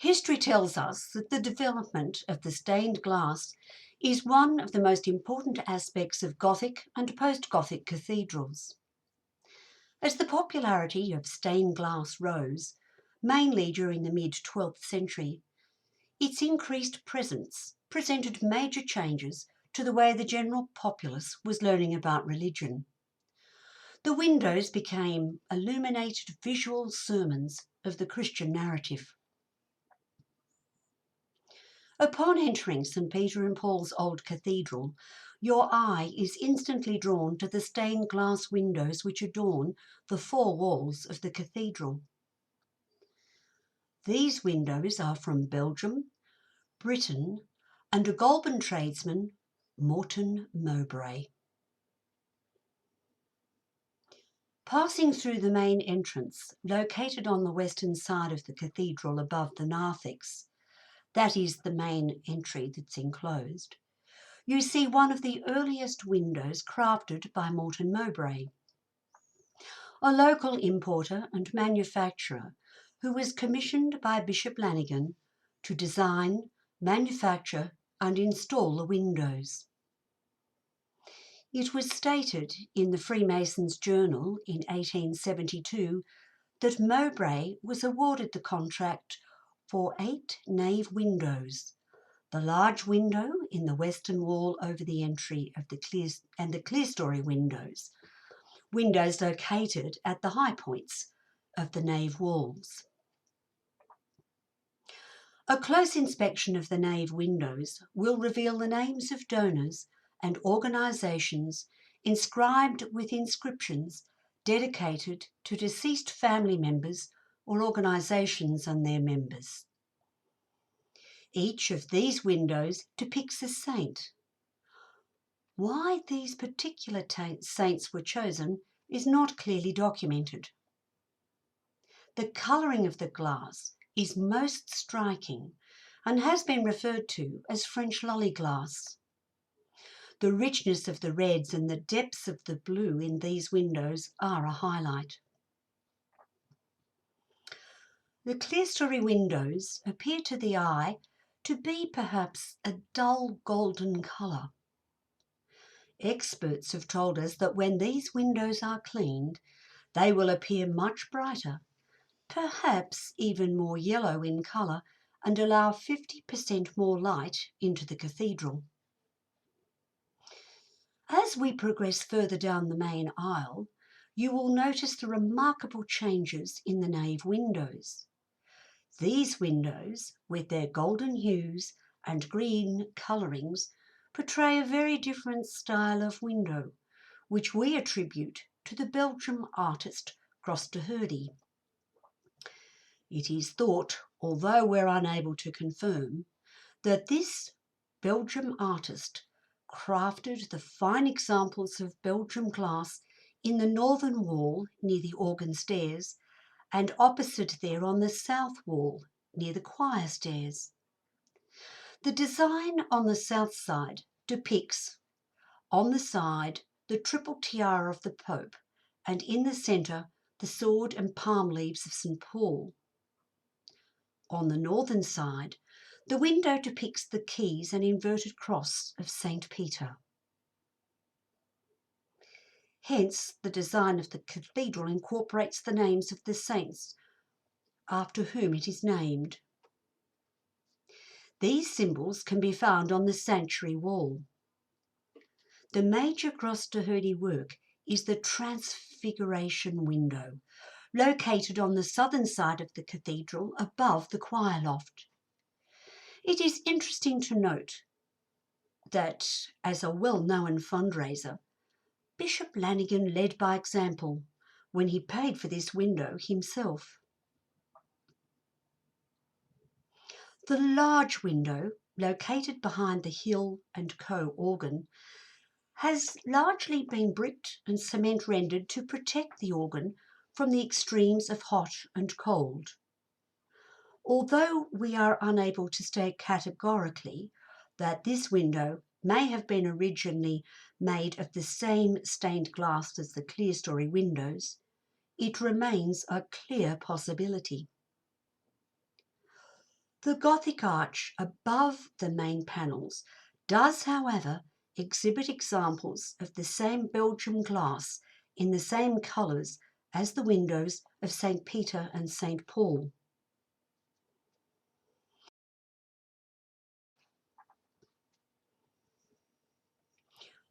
History tells us that the development of the stained glass is one of the most important aspects of Gothic and post-Gothic cathedrals. As the popularity of stained glass rose, mainly during the mid-12th century, its increased presence presented major changes to the way the general populace was learning about religion. The windows became illuminated visual sermons of the Christian narrative. Upon entering St Peter and Paul's old cathedral, your eye is instantly drawn to the stained glass windows which adorn the four walls of the cathedral. These windows are from Belgium, Britain, and a Goulburn tradesman, Morton Mowbray. Passing through the main entrance, located on the western side of the cathedral above the narthex, that is the main entry that's enclosed, you see one of the earliest windows crafted by Morton Mowbray, a local importer and manufacturer who was commissioned by Bishop Lanigan to design, manufacture and install the windows. It was stated in the Freemasons' Journal in 1872 that Mowbray was awarded the contract for 8 nave windows, the large window in the western wall over the entry of the clerestory windows located at the high points of the nave walls. A close inspection of the nave windows will reveal the names of donors and organisations inscribed with inscriptions dedicated to deceased family members or organisations and their members. Each of these windows depicts a saint. Why these particular saints were chosen is not clearly documented. The colouring of the glass is most striking and has been referred to as French lolly glass. The richness of the reds and the depths of the blue in these windows are a highlight. The clerestory windows appear to the eye to be perhaps a dull golden colour. Experts have told us that when these windows are cleaned, they will appear much brighter, perhaps even more yellow in colour, and allow 50% more light into the cathedral. As we progress further down the main aisle, you will notice the remarkable changes in the nave windows. These windows, with their golden hues and green colourings, portray a very different style of window, which we attribute to the Belgian artist Grosterherde. It is thought, although we're unable to confirm, that this Belgian artist crafted the fine examples of Belgian glass in the northern wall near the organ stairs and opposite there on the south wall near the choir stairs. The design on the south side depicts, on the side, the triple tiara of the Pope, and in the centre, the sword and palm leaves of St Paul. On the northern side, the window depicts the keys and inverted cross of St Peter. Hence, the design of the cathedral incorporates the names of the saints after whom it is named. These symbols can be found on the sanctuary wall. The major Grosterherde work is the Transfiguration window, located on the southern side of the cathedral above the choir loft. It is interesting to note that, as a well-known fundraiser, Bishop Lanigan led by example when he paid for this window himself. The large window, located behind the Hill and Co organ, has largely been bricked and cement rendered to protect the organ from the extremes of hot and cold. Although we are unable to state categorically that this window may have been originally made of the same stained glass as the clerestory windows, it remains a clear possibility. The Gothic arch above the main panels does, however, exhibit examples of the same Belgian glass in the same colours as the windows of St. Peter and St. Paul.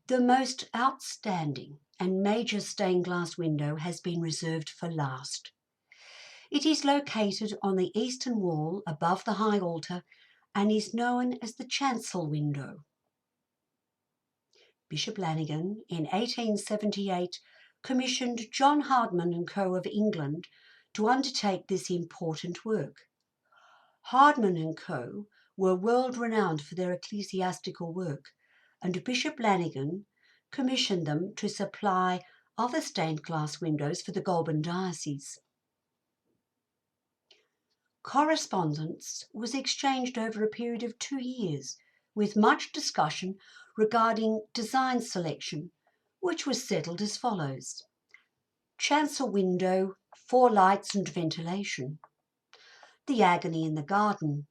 The most outstanding and major stained glass window has been reserved for last. It is located on the eastern wall above the high altar and is known as the chancel window. Bishop Lanigan in 1878 commissioned John Hardman and Co. of England to undertake this important work. Hardman and Co. were world-renowned for their ecclesiastical work, and Bishop Lanigan commissioned them to supply other stained glass windows for the Goulburn diocese. Correspondence was exchanged over a period of 2 years, with much discussion regarding design selection, which was settled as follows: chancel window, 4 lights and ventilation. The Agony in the Garden,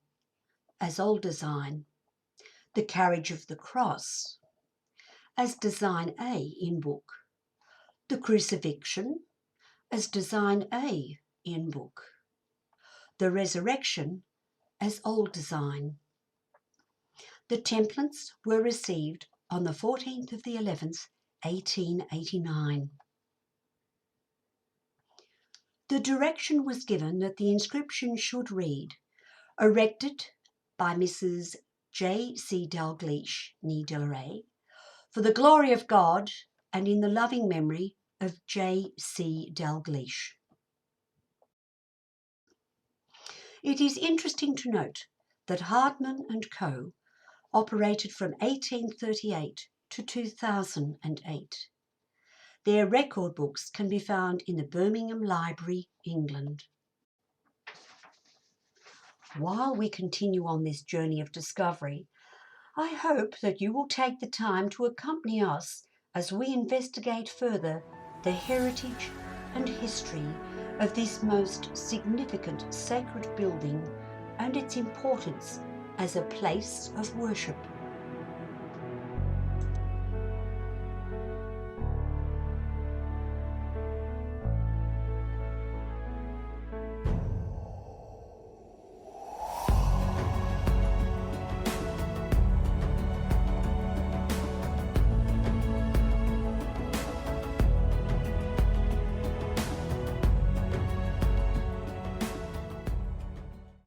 as old design. The Carriage of the Cross, as design A in book. The Crucifixion, as design A in book. The Resurrection, as old design. The templets were received on the 14th of the 11th, 1889. The direction was given that the inscription should read, erected by Mrs. J.C. Dalgleish, née Delaray, for the glory of God and in the loving memory of J.C. Dalgleish. It is interesting to note that Hardman and Co. operated from 1838 to 2008. Their record books can be found in the Birmingham Library, England. While we continue on this journey of discovery, I hope that you will take the time to accompany us as we investigate further the heritage and history of this most significant sacred building and its importance as a place of worship.